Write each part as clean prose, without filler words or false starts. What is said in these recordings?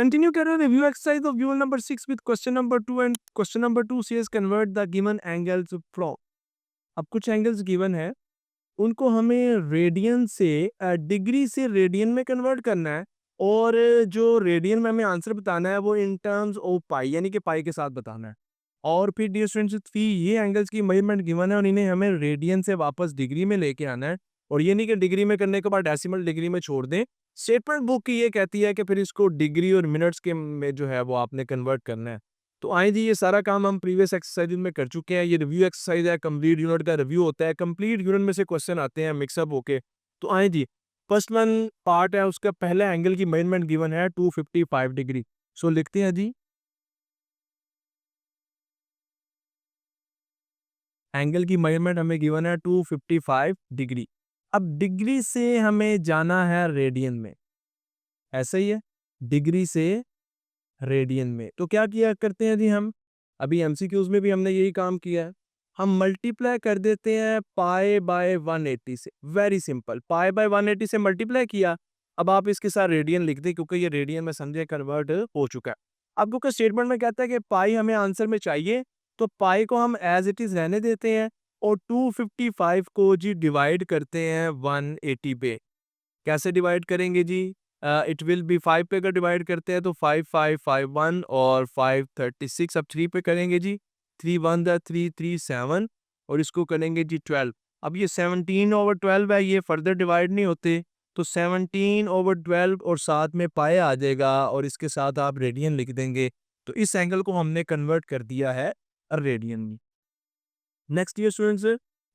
Continue कर रहे हैं review exercise of dual number 6 with question number 2 and question number 2 says convert the given angles from. अब कुछ angles given है, उनको हमें रेडियन से डिग्री से रेडियन में कन्वर्ट करना है और जो रेडियन में हमें आंसर बताना है वो इन टर्म्स ऑफ पाई यानी कि पाई के साथ बताना है। और फिर डियर स्टूडेंट्स ये एंगल्स की मेजरमेंट गिवन है और इन्हें हमें रेडियन से वापस डिग्री में लेके आना है और ये नहीं कि डिग्री में करने के बाद डेसिमल डिग्री में छोड़ दें। स्टेटमेंट बुक की ये कहती है कि फिर इसको डिग्री और मिनट्स के में जो है वो आपने कन्वर्ट करना है। तो आए जी, ये सारा काम हम प्रीवियस एक्सरसाइज में कर चुके हैं। ये रिव्यू एक्सरसाइज है, कंप्लीट यूनिट का रिव्यू होता है, कंप्लीट यूनिट में से क्वेश्चन आते हैं मिक्सअप होके। तो आए जी, फर्स्ट वन पार्ट है, उसका पहला एंगल की मेजरमेंट गिवन है 255 डिग्री। सो लिखते हैं जी, एंगल की मेजरमेंट हमें गिवन है 255 डिग्री। अब डिग्री से हमें जाना है रेडियन में, ऐसा ही है, डिग्री से रेडियन में। तो क्या किया करते हैं जी हम, अभी एमसीक्यूज में भी हमने यही काम किया है, हम मल्टीप्लाई कर देते हैं पाई बाय 180 से। वेरी सिंपल, पाई बाय 180 से मल्टीप्लाई किया। अब आप इसके साथ रेडियन लिख दें क्योंकि ये रेडियन में समझे कन्वर्ट हो चुका है। अब क्योंकि स्टेटमेंट में कहता है कि पाई हमें आंसर में चाहिए, तो पाई को हम एज इट इज रहने देते हैं और 255 को जी डिवाइड करते हैं 180 पे। कैसे डिवाइड करेंगे जी, इट विल बी 5 पे अगर डिवाइड करते हैं तो 5551 और 536। अब 3 पे करेंगे जी, 3 1 द 3 3 7 और इसको करेंगे जी 12। अब ये 17/12 है, ये फर्दर डिवाइड नहीं होते, तो 17/12 और साथ में पाए आ जाएगा और इसके साथ आप रेडियन लिख देंगे। तो इस एंगल को हमने कन्वर्ट कर दिया है रेडियन में। नेक्स्ट ये स्टूडेंट्स,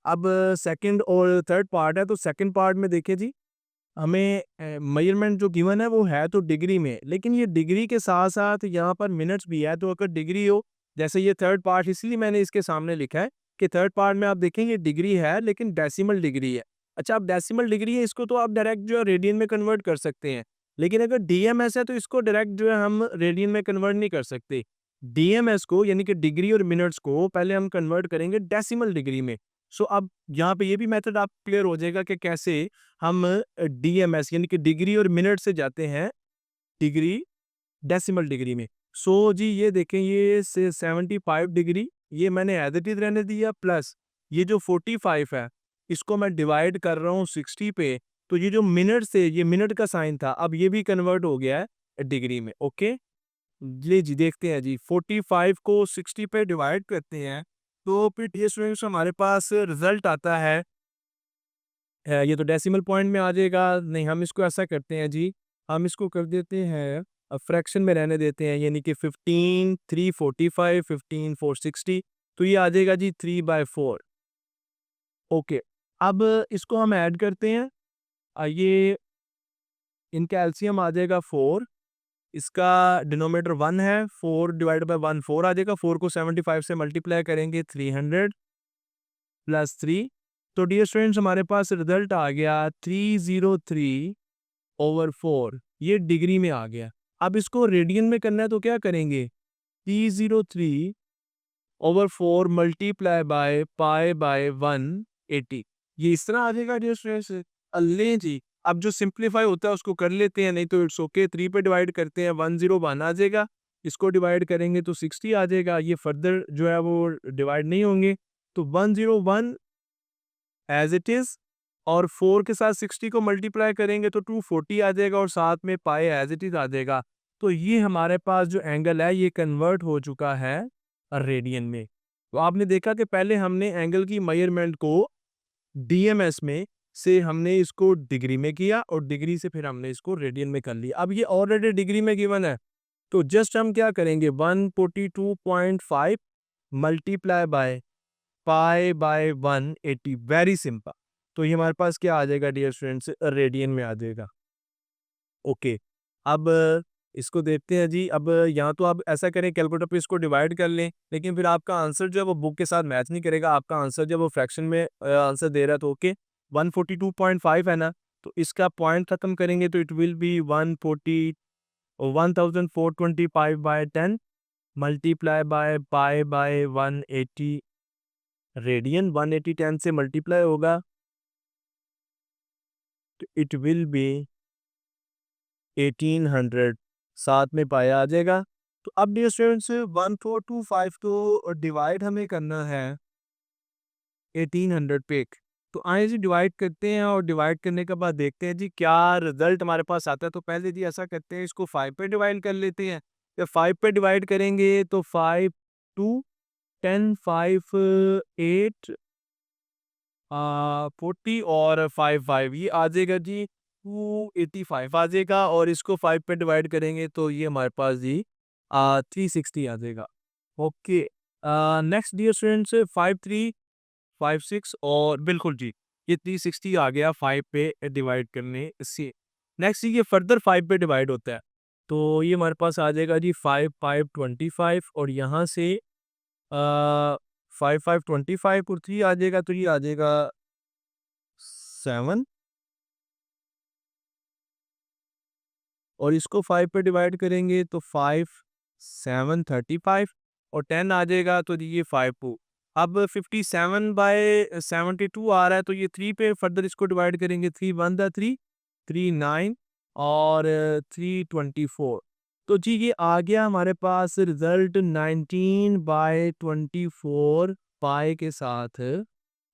अब सेकंड और थर्ड पार्ट है, तो सेकंड पार्ट में देखिए जी, हमें मेजरमेंट जो गिवन है वो है तो डिग्री में, लेकिन ये डिग्री के साथ साथ यहाँ पर मिनट्स भी है। तो अगर डिग्री हो, जैसे ये थर्ड पार्ट, इसलिए मैंने इसके सामने लिखा है कि थर्ड पार्ट में आप देखेंगे डिग्री है लेकिन डेसिमल डिग्री है। अच्छा, अब डेसिमल डिग्री है, इसको तो आप डायरेक्ट जो है रेडियन में कन्वर्ट कर सकते हैं, लेकिन अगर डीएमएस है तो इसको डायरेक्ट जो है हम रेडियन में कन्वर्ट नहीं कर सकते। डीएमएस को यानी कि डिग्री और मिनट्स को पहले हम कन्वर्ट करेंगे डेसिमल डिग्री में। सो अब यहाँ पे ये भी मेथड आप क्लियर हो जाएगा कि कैसे हम डीएमएस यानी कि डिग्री और मिनट से जाते हैं डिग्री डेसिमल डिग्री में। सो जी ये देखें, ये से 75 डिग्री ये मैंने एज इट इज रहने दिया, प्लस ये जो 45 है इसको मैं डिवाइड कर रहा हूँ 60 पे। तो ये जो मिनट से, ये मिनट का साइन था, अब ये भी कन्वर्ट हो गया है डिग्री में। ओके जी, जी देखते हैं जी, 45 को 60 पे डिवाइड करते हैं तो फिर ये स्टूडेंट्स हमारे पास रिजल्ट आता है, ये तो डेसिमल पॉइंट में आ जाएगा। नहीं, हम इसको ऐसा करते हैं जी, हम इसको कर देते हैं फ्रैक्शन में रहने देते हैं, यानी कि 15 345 15 460, तो ये आ जाएगा जी 3/4। ओके, अब इसको हम ऐड करते हैं, ये इनका एलसीएम आ जाएगा 4, इसका डिनोमिनेटर 1 है, 4 डिवाइड बाय 1 4 आ जाएगा। 4 को 75 से मल्टीप्लाई करेंगे 300 प्लस 3। तो डियर स्टूडेंट्स हमारे पास रिजल्ट आ गया 303/4, ये डिग्री में आ गया। अब इसको रेडियन में करना है तो क्या करेंगे, 303/4 मल्टीप्लाई बाय पाई बाय 180, ये इस तरह आ जाएगा डियर स्टूडेंट्स। ले जी, अब जो सिंप्लीफाई होता है उसको कर लेते हैं, नहीं तो इट्स ओके। 3 पे डिवाइड करते हैं 101 आ जाएगा, इसको डिवाइड करेंगे तो 60 आ जाएगा, ये फर्दर जो है वो डिवाइड नहीं होंगे। तो 101 एज इट इज और 4 के साथ 60 को मल्टीप्लाई करेंगे तो 240 आ जाएगा और साथ में पाई एज इट इज आ जाएगा। तो ये हमारे पास जो एंगल है ये कन्वर्ट हो चुका है रेडियन में। तो आपने देखा कि पहले हमने एंगल की मेजरमेंट को डीएमएस में से हमने इसको डिग्री में किया और डिग्री से फिर हमने इसको रेडियन में कर लिया। अब ये ऑलरेडी डिग्री में गिवन है, तो जस्ट हम क्या करेंगे, 142.5 multiply by pi by 180, very simple. तो ये हमारे पास क्या आ जाएगा डियर स्टूडेंट्स, रेडियन में आ जाएगा। ओके, अब इसको देखते हैं जी। अब यहाँ तो आप ऐसा करें, कैलकुलेटर पे इसको डिवाइड कर लें, लेकिन फिर आपका आंसर जो है वो बुक के साथ मैच नहीं करेगा। आपका आंसर जब वो फ्रैक्शन में आंसर दे रहा है तो ओके 142.5 है ना, तो इसका पॉइंट खत्म करेंगे तो it will B 1425/10 multiply by pi by 180 radian. 180 10 से मल्टीप्लाई होगा तो इट विल बी 1800 साथ में पाया आ जाएगा। तो अब डियर स्टूडेंट्स 1425 को डिवाइड हमें करना है 1800 पे। तो आइए जी डिवाइड करते हैं और डिवाइड करने के बाद देखते हैं जी क्या रिजल्ट हमारे पास आता है। तो पहले जी ऐसा करते हैं, इसको 5 पे डिवाइड कर लेते हैं। जब 5 पे डिवाइड करेंगे तो 5 2 10 5 8 40 और 5 5 ये आ जाएगा जी 285 आ जाएगा। और इसको 5 पे डिवाइड करेंगे तो ये हमारे पास जी 360 आ जाएगा। ओके, नेक्स्ट डियर स्टूडेंट्स 5356 और बिल्कुल जी ये 360 आ गया 5 पे डिवाइड करने से। नेक्स्ट ये फर्दर 5 पे डिवाइड होता है, तो ये हमारे पास आ जाएगा जी 5 5 25 और यहाँ से 5 5 25 और 3 आ जाएगा, तो ये आ जाएगा 7 और इसको 5 पे डिवाइड करेंगे तो 5 7 35 और 10 आ जाएगा, तो ये 5 2। अब 57 बाय 72 आ रहा है, तो ये 3 पे फर्दर इसको डिवाइड करेंगे। 3 1 दा 3 3 9 और 3 24। तो जी ये आ गया हमारे पास रिजल्ट 19 बाय 24 पाई के साथ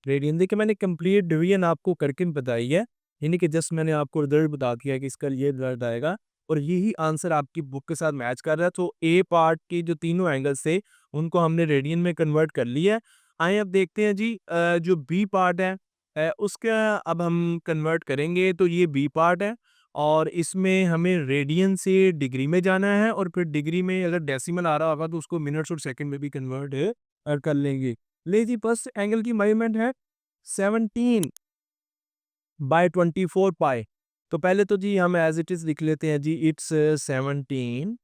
रेडियन। देखिए मैंने कंप्लीट डिवीजन आपको करके बताई है, यानी कि जस्ट मैंने आपको रिजल्ट बता दिया कि इसका ये रिजल्ट आएगा और यही आंसर आपकी बुक के साथ मैच कर रहा है। तो ए पार्ट के जो तीनों एंगल्स थे उनको हमने रेडियन में कन्वर्ट कर लिया है। आइए अब देखते हैं जी जो बी पार्ट है उसका अब हम कन्वर्ट करेंगे। तो ये बी पार्ट है और इसमें हमें रेडियन से डिग्री में जाना है और फिर डिग्री में अगर डेसिमल आ रहा होगा तो उसको मिनट्स और सेकंड में भी कन्वर्ट कर लेंगे। ले जी फर्स्ट एंगल की मेजरमेंट है 17 बाय 24 पाई। तो पहले तो जी हम एज इट इज लिख लेते हैं जी, इट्स 17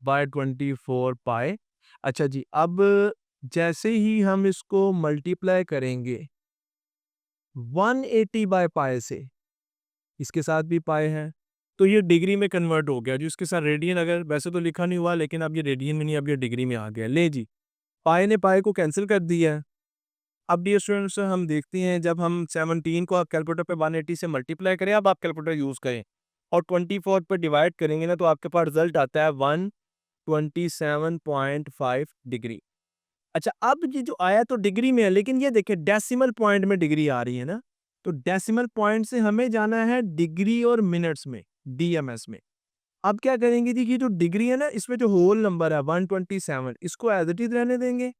बाय 24 पाई। अच्छा जी, अब जैसे ही हम इसको मल्टीप्लाई करेंगे 180 बाय पाई से, इसके साथ भी पाई है, तो ये डिग्री में कन्वर्ट हो गया। जो इसके साथ रेडियन अगर वैसे तो लिखा नहीं हुआ, लेकिन अब ये रेडियन में नहीं, अब ये डिग्री में आ गया। ले जी, पाई ने पाई को कैंसिल कर दिया है। अब डियर स्टूडेंट्स हम देखते हैं, जब हम 17 को आप कैलकुलेटर पे 180 से मल्टीप्लाई करें, अब आप कैलकुलेटर यूज़ करें और 24 पे डिवाइड करेंगे ना, तो आपके पास रिजल्ट आता है 127.5 डिग्री। अच्छा, अब ये जो आया तो डिग्री में है, लेकिन ये देखिए डेसिमल पॉइंट में डिग्री आ रही है ना, तो डेसिमल पॉइंट से हमें जाना है डिग्री और मिनट्स में, डीएमएस में। अब क्या करेंगे जी, ये जो डिग्री है ना, इसमें जो होल नंबर है 127, इसको एज इट इज रहने देंगे।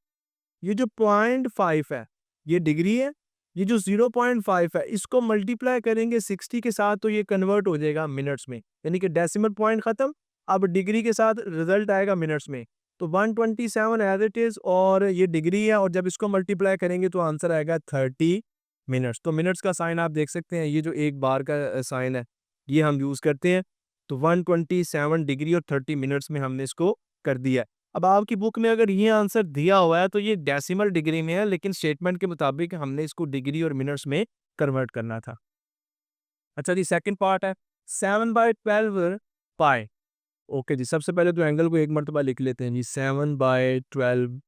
ये जो 0.5 है, ये डिग्री है। ये जो 0.5 है, इसको मल्टीप्लाई करेंगे 60 के साथ, तो ये कन्वर्ट हो जाएगा मिनट्स में। यानी कि डेसिमल पॉइंट खत्म, अब डिग्री के साथ रिजल्ट आएगा मिनट्स में। तो 127 एज इट इज और ये डिग्री है, और जब इसको मल्टीप्लाई करेंगे तो आंसर आएगा 30 मिनट्स। तो मिनट्स का साइन आप देख सकते हैं, ये जो एक बार का साइन है, ये हम यूज करते हैं। तो 127 डिग्री और 30 मिनट्स में हमने इसको कर दिया है। अब आपकी बुक में अगर ये आंसर दिया हुआ है तो ये डेसिमल डिग्री में है, लेकिन स्टेटमेंट के मुताबिक हमने इसको डिग्री और मिनट्स में कन्वर्ट करना था। अच्छा जी, सेकंड पार्ट है 7 बाय 12 पाई। ओके जी, सबसे पहले तो एंगल को एक मरतबा लिख लेते हैं जी, 7 बाय 12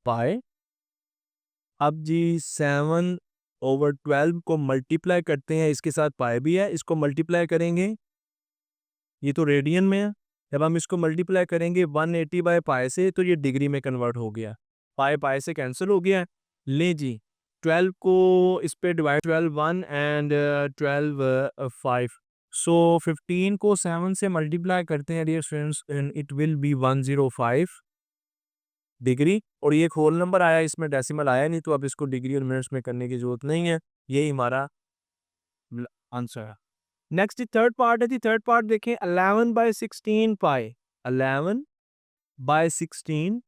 पाई। अब जी 7/12 को मल्टीप्लाई करते हैं, इसके साथ पाई भी है, इसको मल्टीप्लाई करेंगे, ये तो रेडियन में है। जब हम इसको मल्टीप्लाई करेंगे 180 बाय पाई से, तो ये डिग्री में कन्वर्ट हो गया। पाई पाई से कैंसिल हो गया। ले जी, 12 को इस पे डिवाइड, 12 1 एंड 12 5। सो 15 को 7 से मल्टीप्लाई करते हैं dear students, and it will be 105 degree. और ये एक होल नंबर आया, इसमें डेसिमल आया नहीं, तो अब इसको डिग्री और मिनट्स में करने की जरूरत नहीं है। यही हमारा आंसर है। नेक्स्ट थर्ड पार्ट है जी, थर्ड पार्ट देखें 11 बाय 16 पाई। 11 बाय 16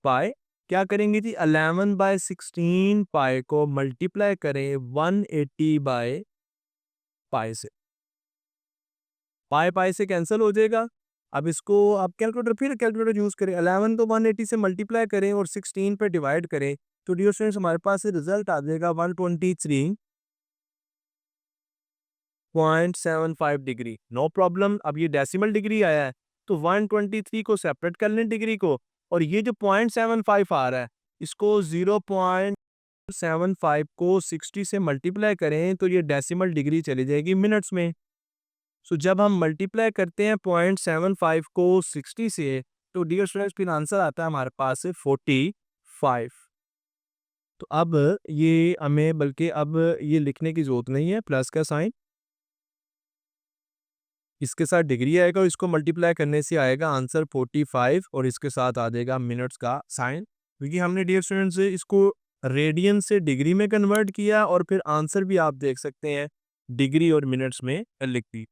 पाई, क्या करेंगे जी, 11 बाय 16 पाई को मल्टीप्लाई करें 180 बाय पाई से। पाई पाई से कैंसिल हो जाएगा। अब इसको आप कैलकुलेटर, फिर कैलकुलेटर यूज करें, 11 को 180 से मल्टीप्लाई करें और 16 पे डिवाइड करें, तो डियर स्टूडेंट्स हमारे पास रिजल्ट आ जाएगा 123.75 डिग्री। No problem. अब ये डेसिमल डिग्री आया है, तो 123 को सेपरेट कर लें डिग्री को, और ये जो 0.75 आ रहा है, इसको 0.75 को 60 से मल्टीप्लाई करें, तो ये डेसिमल डिग्री चली जाएगी मिनट्स में। सो जब हम मल्टीप्लाई करते हैं 0.75 को 60 से, तो डियर स्टूडेंट्स फिर आंसर आता है हमारे पास 45। तो अब ये हमें बल्कि अब ये लिखने की ज़रूरत नहीं है प्लस का साइन, इसके साथ डिग्री आएगा और इसको मल्टीप्लाई करने से आएगा आंसर 45 और इसके साथ आ जाएगा मिनट्स का साइन, क्योंकि हमने डियर स्टूडेंट्स इसको रेडियन से डिग्री में कन्वर्ट किया और फिर आंसर भी आप देख सकते हैं डिग्री और मिनट्स में लिख दी।